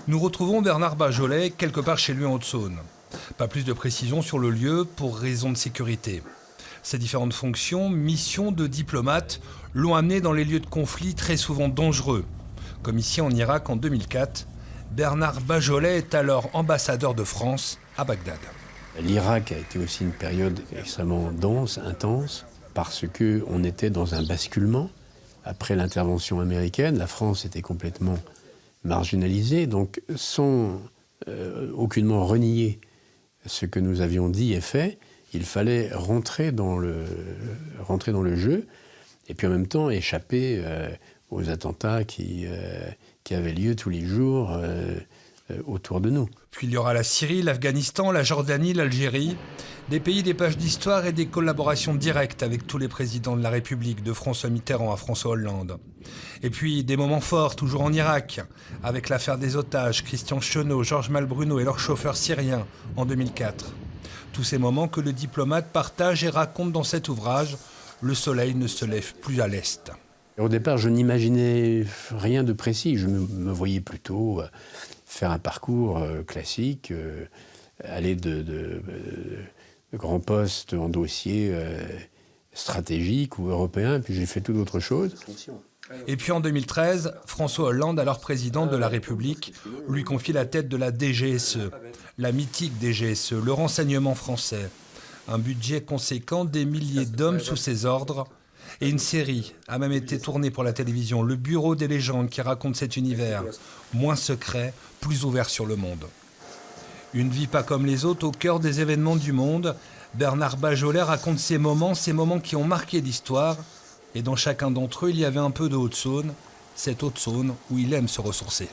Nous retrouvons Bernard Bajolet quelque part chez lui en Haute-Saône. Pas plus de précision sur le lieu pour raison de sécurité. Ses différentes fonctions, missions de diplomate, l'ont amené dans les lieux de conflit très souvent dangereux. Comme ici en Irak en 2004, Bernard Bajolet est alors ambassadeur de France à Bagdad. L'Irak a été aussi une période extrêmement dense, intense, parce qu'on était dans un basculement. Après l'intervention américaine, la France était complètement marginalisée, donc sans aucunement renier ce que nous avions dit et fait, il fallait rentrer dans le jeu et puis en même temps échapper aux attentats qui avaient lieu tous les jours autour de nous. Puis il y aura la Syrie, l'Afghanistan, la Jordanie, l'Algérie, des pays des pages d'histoire et des collaborations directes avec tous les présidents de la République, de François Mitterrand à François Hollande. Et puis des moments forts, toujours en Irak, avec l'affaire des otages, Christian Chenot, Georges Malbruno et leur chauffeur syrien en 2004. Tous ces moments que le diplomate partage et raconte dans cet ouvrage, Le soleil ne se lève plus à l'Est. Au départ, je n'imaginais rien de précis. Je me voyais plutôt faire un parcours classique, aller de grands postes en dossier stratégique ou européen, puis j'ai fait tout autre chose. Et puis en 2013, François Hollande, alors président de la République, lui confie la tête de la DGSE, la mythique DGSE, le renseignement français. Un budget conséquent, des milliers d'hommes sous ses ordres. Et une série a même été tournée pour la télévision, Le Bureau des légendes, qui raconte cet univers, moins secret, plus ouvert sur le monde. Une vie pas comme les autres, au cœur des événements du monde, Bernard Bajolet raconte ces moments qui ont marqué l'histoire. Et dans chacun d'entre eux, il y avait un peu de Haute-Saône, cette Haute-Saône où il aime se ressourcer.